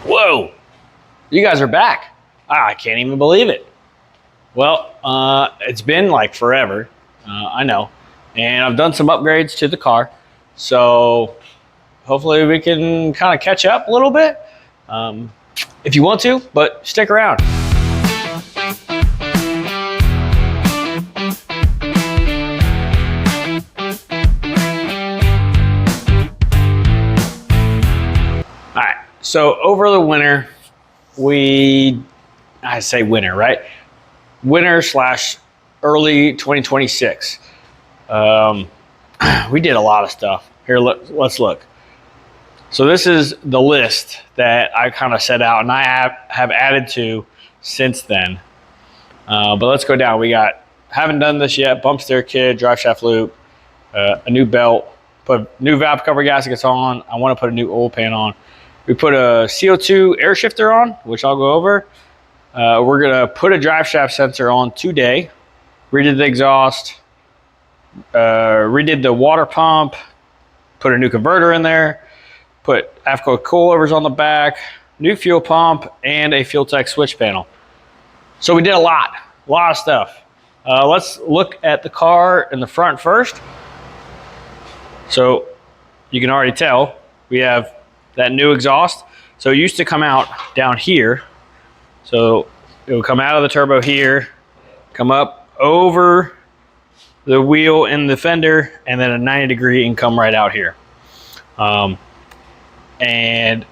Whoa, you guys are back. I can't even believe it. Well, it's been like forever, I know. And I've done some upgrades to the car. So hopefully we can kind of catch up a little bit if you want to, but stick around. All right, so over the winter, I say winter, right? Winter / early 2026. We did a lot of stuff. Here, let's look. So this is the list that I kind of set out and I have added to since then. But let's go down. We got, haven't done this yet, bump steer kit, drive shaft loop, a new belt, put new valve cover gaskets on. I want to put a new oil pan on. We put a CO2 air shifter on, which I'll go over. We're going to put a drive shaft sensor on today. Redid the exhaust, redid the water pump, put a new converter in there, put AFCO coilovers on the back, new fuel pump, and a fuel tech switch panel. So we did a lot of stuff. Let's look at the car in the front first. So you can already tell we have that new exhaust. So it used to come out down here. So it would come out of the turbo here, come up over the wheel in the fender, and then a 90-degree and come right out here. And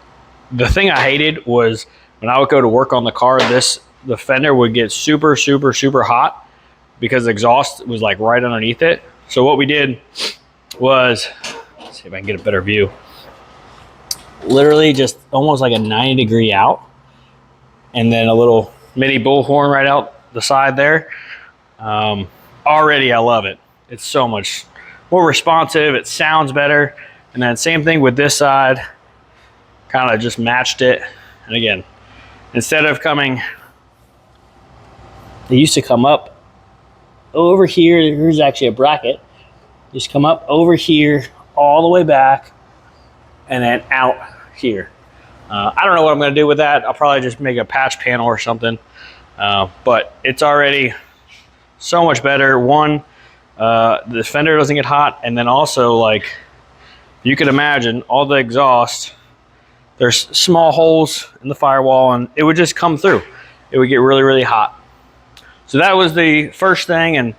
the thing I hated was when I would go to work on the car, the fender would get super hot because the exhaust was like right underneath it. So what we did was, let's see if I can get a better view. Literally just almost like a 90-degree out, and then a little mini bullhorn right out the side there. Already I love it. It's so much more responsive. It sounds better. And then same thing with this side, kind of just matched it. And again, instead of coming, they used to come up over here. Here's actually a bracket. Just come up over here, all the way back, and then out here. I don't know what I'm going to do with that. I'll probably just make a patch panel or something. But it's already so much better. One, the fender doesn't get hot, and then also, like, you could imagine all the exhaust, there's small holes in the firewall, and it would just come through. It would get really hot. So that was the first thing, and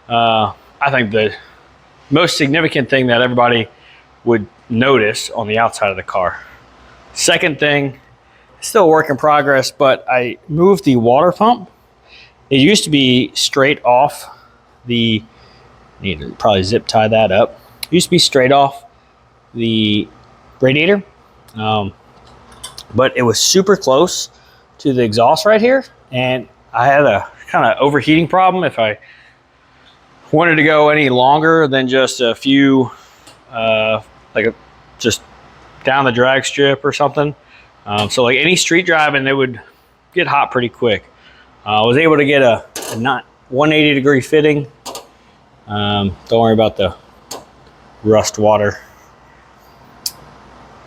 I think the most significant thing that everybody would notice on the outside of the car. Second thing, still a work in progress, but I moved the water pump. It used to be straight off the, need to probably zip tie that up. It used to be straight off the radiator, but it was super close to the exhaust right here, and I had a kind of overheating problem if I wanted to go any longer than just a few, just down the drag strip or something. So like any street driving, it would get hot pretty quick. I was able to get a 180-degree fitting. Don't worry about the rust water.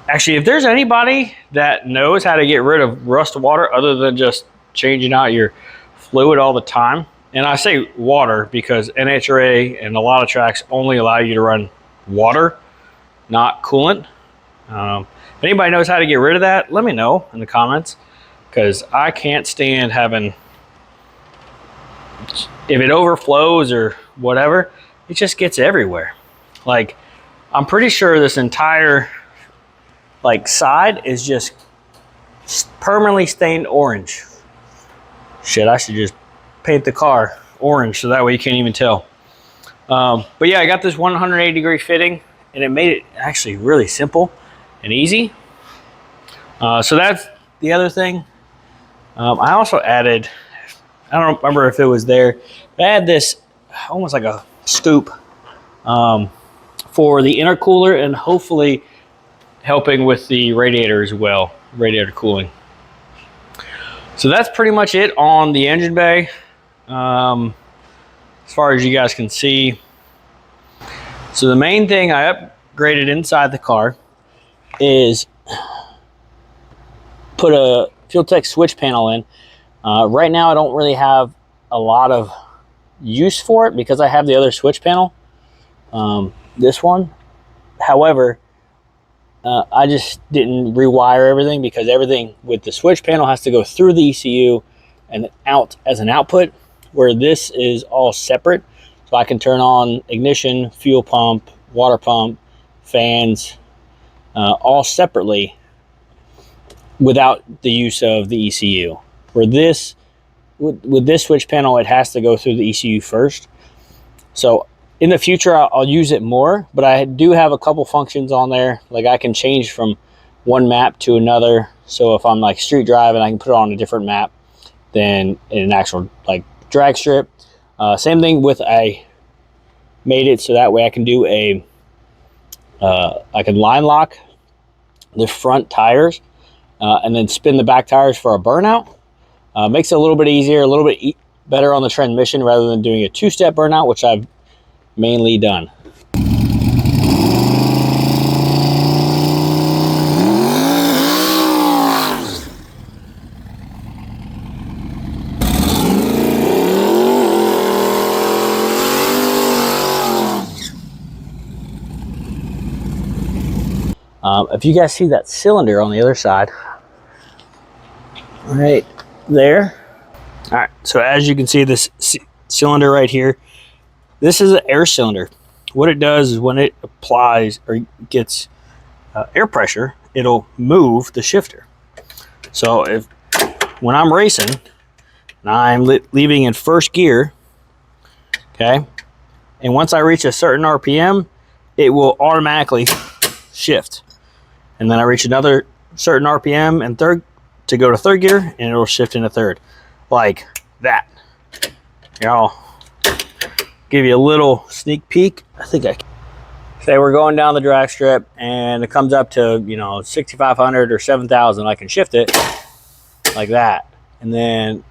Actually, if there's anybody that knows how to get rid of rust water other than just changing out your fluid all the time, and I say water because NHRA and a lot of tracks only allow you to run water, not coolant. If anybody knows how to get rid of that, let me know in the comments, because I can't stand having, if it overflows or whatever, it just gets everywhere. Like, I'm pretty sure this entire like side is just permanently stained orange. Shit, I should just paint the car orange so that way you can't even tell. But yeah, I got this 180-degree fitting, and it made it actually really simple and easy. So that's the other thing. I also added, I don't remember if it was there, but I had this almost like a scoop for the intercooler, and hopefully helping with the radiator as well, radiator cooling. So that's pretty much it on the engine bay. As far as you guys can see. So the main thing I upgraded inside the car is put a Fuel Tech switch panel in. Right now I don't really have a lot of use for it because I have the other switch panel, this one. However, I just didn't rewire everything because everything with the switch panel has to go through the ECU and out as an output, where this is all separate. So I can turn on ignition, fuel pump, water pump, fans, all separately without the use of the ECU. For this, with this switch panel, it has to go through the ECU first. So in the future, I'll use it more, but I do have a couple functions on there. Like I can change from one map to another. So if I'm like street driving, I can put it on a different map than in an actual like drag strip. Same thing with, I made it so that way I can do I can line lock the front tires and then spin the back tires for a burnout. Makes it a little bit easier, a little bit better on the transmission rather than doing a two-step burnout, which I've mainly done. If you guys see that cylinder on the other side, right there. All right, so as you can see, this cylinder right here, this is an air cylinder. What it does is when it applies or gets air pressure, it'll move the shifter. So when I'm racing and I'm leaving in first gear, okay, and once I reach a certain RPM, it will automatically shift. And then I reach another certain RPM and to go to third gear, and it'll shift into third, like that. Here, I'll give you a little sneak peek. I think I can. Say we're going down the drag strip and it comes up to, you know, 6,500 or 7,000. I can shift it like that, and then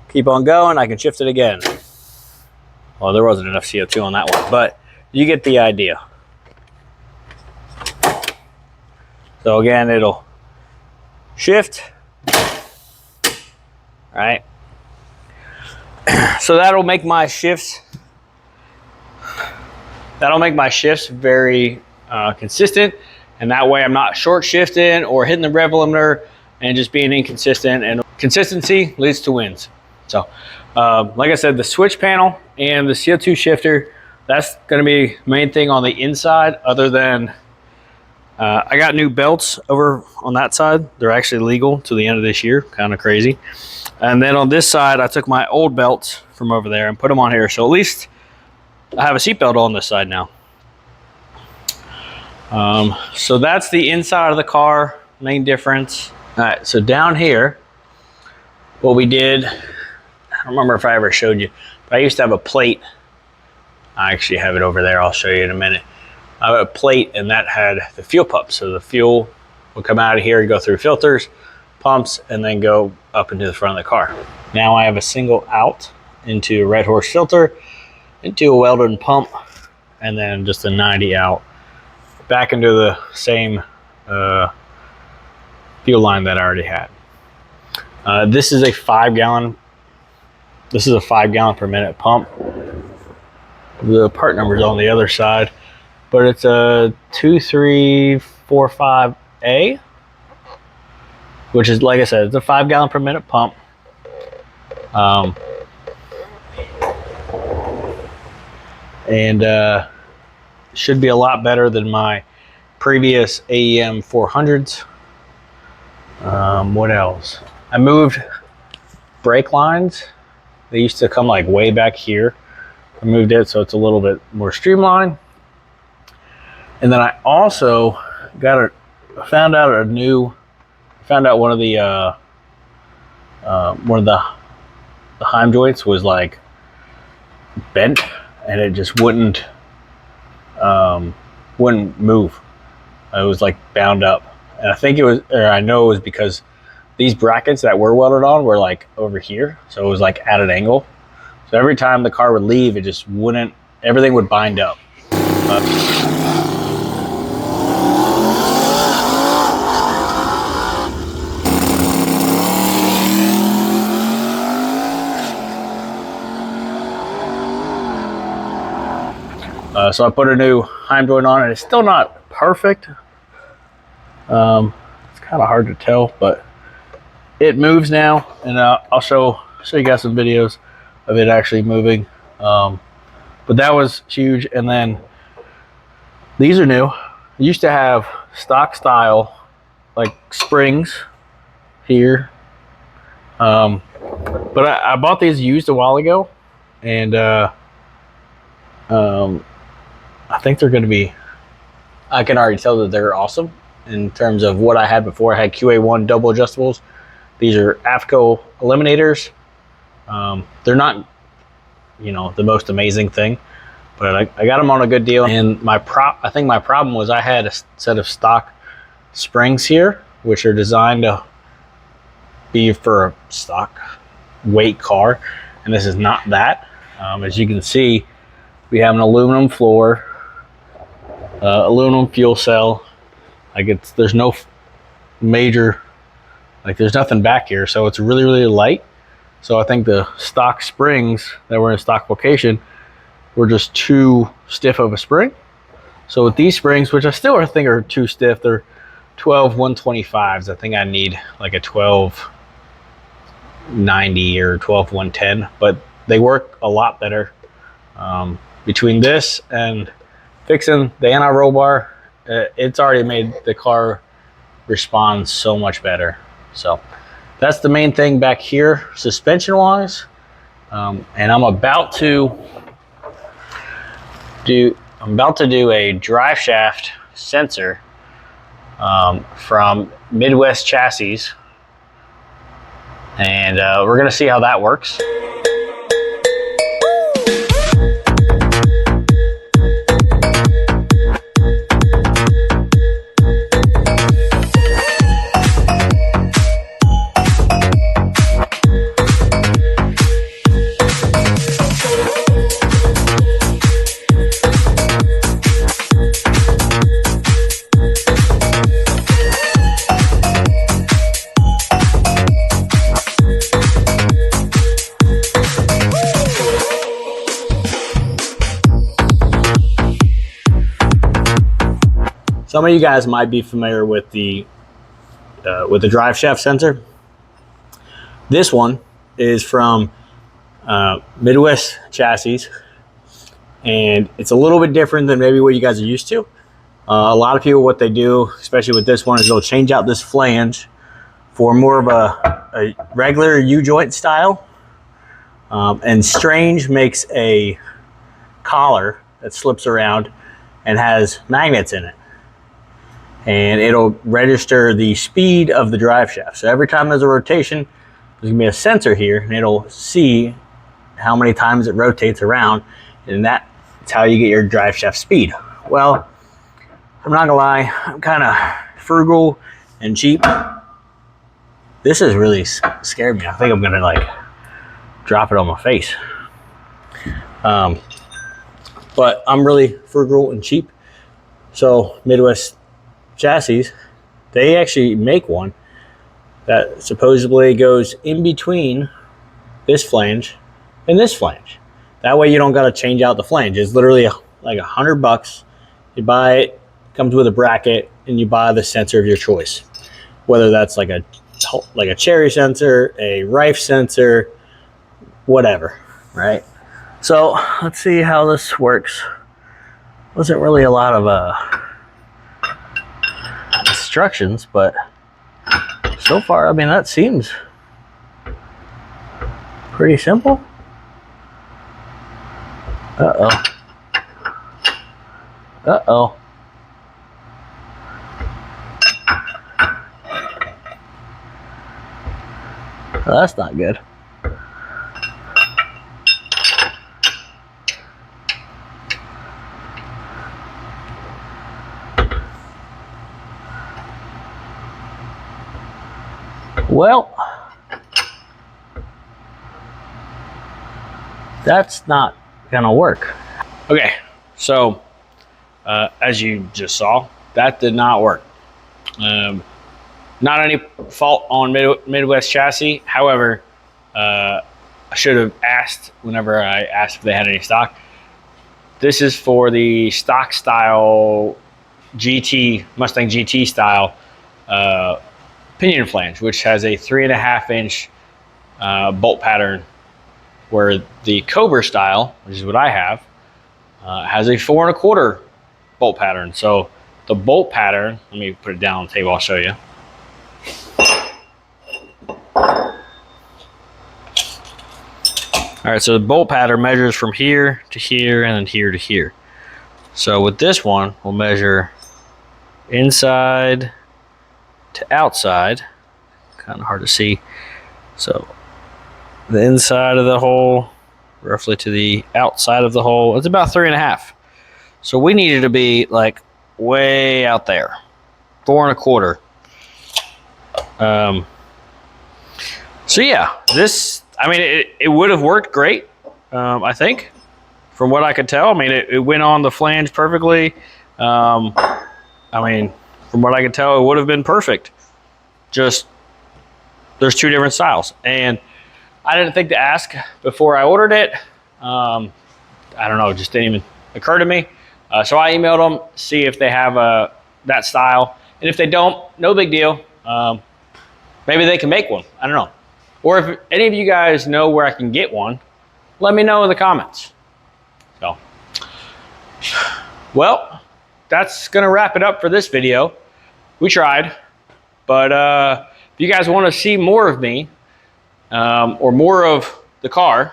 keep on going. I can shift it again. Well, there wasn't enough CO2 on that one, but you get the idea. So again, it'll shift, right? So that'll make my shifts very consistent, and that way I'm not short shifting or hitting the rev limiter and just being inconsistent, and consistency leads to wins. So like I said, the switch panel and the CO2 shifter, that's going to be the main thing on the inside, other than I got new belts over on that side. They're actually legal to the end of this year, kind of crazy. And then on this side, I took my old belts from over there and put them on here. So at least I have a seatbelt on this side now. So that's the inside of the car, main difference. All right, so down here, what we did, I don't remember if I ever showed you, but I used to have a plate. I actually have it over there. I'll show you in a minute. I have a plate, and that had the fuel pump. So the fuel would come out of here and go through filters, pumps, and then go up into the front of the car. Now I have a single out into a Red Horse filter, into a Weldon pump, and then just a 90 out back into the same fuel line that I already had. This is a 5 gallon per minute pump. The part number is on the other side, but it's a 2345A, which is, like I said, it's a 5 gallon per minute pump. And should be a lot better than my previous AEM 400s. What else? I moved brake lines. They used to come like way back here. I moved it so it's a little bit more streamlined. And then I also found out one of the Heim joints was like bent, and it just wouldn't move. It was like bound up, and I know it was because these brackets that were welded on were like over here, so it was like at an angle. So every time the car would leave, it just wouldn't. Everything would bind up. So I put a new Heim joint on it. It's still not perfect. It's kind of hard to tell, but it moves now, and I'll show you guys some videos of it actually moving. But that was huge. And then these are new. I used to have stock style like springs here, but I bought these used a while ago, and I think they're going to be, I can already tell that they're awesome in terms of what I had before. I had QA1 double adjustables. These are AFCO eliminators. They're not, you know, the most amazing thing, but I got them on a good deal. And I think my problem was I had a set of stock springs here, which are designed to be for a stock weight car, and this is not that. As you can see, we have an aluminum floor, aluminum fuel cell. Like there's no major, like there's nothing back here, so it's really, really light. So I think the stock springs that were in stock location were just too stiff of a spring. So with these springs, which I still think are too stiff, they're 12 125s. I think I need like a 1290 or 12 110, but they work a lot better. Between this and fixing the anti-roll bar, it's already made the car respond so much better. So that's the main thing back here, suspension wise. And I'm about to do a drive shaft sensor from Midwest Chassis, and we're gonna see how that works. Some of you guys might be familiar with the drive shaft sensor. This one is from Midwest Chassis, and it's a little bit different than maybe what you guys are used to. A lot of people, what they do, especially with this one, is they'll change out this flange for more of a regular U-joint style. And Strange makes a collar that slips around and has magnets in it. And it'll register the speed of the drive shaft. So every time there's a rotation, there's gonna be a sensor here, and it'll see how many times it rotates around, and that's how you get your drive shaft speed. Well, I'm not gonna lie, I'm kind of frugal and cheap. This has really scared me. I think I'm gonna like drop it on my face. But I'm really frugal and cheap. So Midwest Chassis, they actually make one that supposedly goes in between this flange and this flange. That way you don't got to change out the flange. It's literally like $100. You buy it, comes with a bracket, and you buy the sensor of your choice. Whether that's like a cherry sensor, a Rife sensor, whatever, right? So let's see how this works. Wasn't really a lot of instructions, but so far, I mean, that seems pretty simple. Uh-oh. Uh-oh. Well, that's not good. Well, that's not gonna work. Okay, so as you just saw, that did not work. Not any fault on Midwest Chassis. However, I should have asked whenever I asked if they had any stock. this is for the stock style GT, Mustang GT style pinion flange, which has a 3.5 inch bolt pattern, where the Cobra style, which is what I have, has a 4.25 bolt pattern. So the bolt pattern, let me put it down on the table, I'll show you. All right, so the bolt pattern measures from here to here and then here to here. So with this one, we'll measure inside to outside. Kind of hard to see. So the inside of the hole, roughly to the outside of the hole, it's about 3.5. So we needed to be like way out there, 4.25. So yeah, this, I mean, it would have worked great, I think, from what I could tell. I mean, it went on the flange perfectly. I mean, from what I could tell, it would have been perfect. Just, there's two different styles. And I didn't think to ask before I ordered it. I don't know, it just didn't even occur to me. So I emailed them, see if they have that style. And if they don't, no big deal. Maybe they can make one, I don't know. Or if any of you guys know where I can get one, let me know in the comments. So, well, that's gonna wrap it up for this video. We tried, but if you guys wanna see more of me, or more of the car,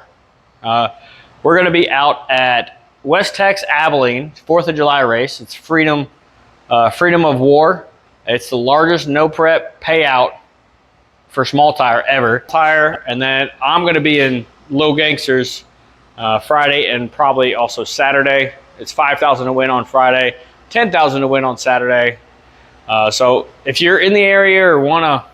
we're gonna be out at West Tex Abilene, 4th of July race. It's Freedom of War. It's the largest no prep payout for small tire ever. And then I'm gonna be in Lil-Gangstas Friday and probably also Saturday. It's $5,000 to win on Friday, $10,000 to win on Saturday. So if you're in the area or wanna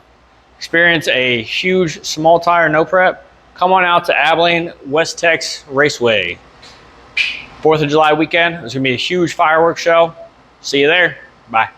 experience a huge small tire no prep, come on out to Abilene West Tex Raceway. 4th of July weekend, there's gonna be a huge fireworks show. See you there, bye.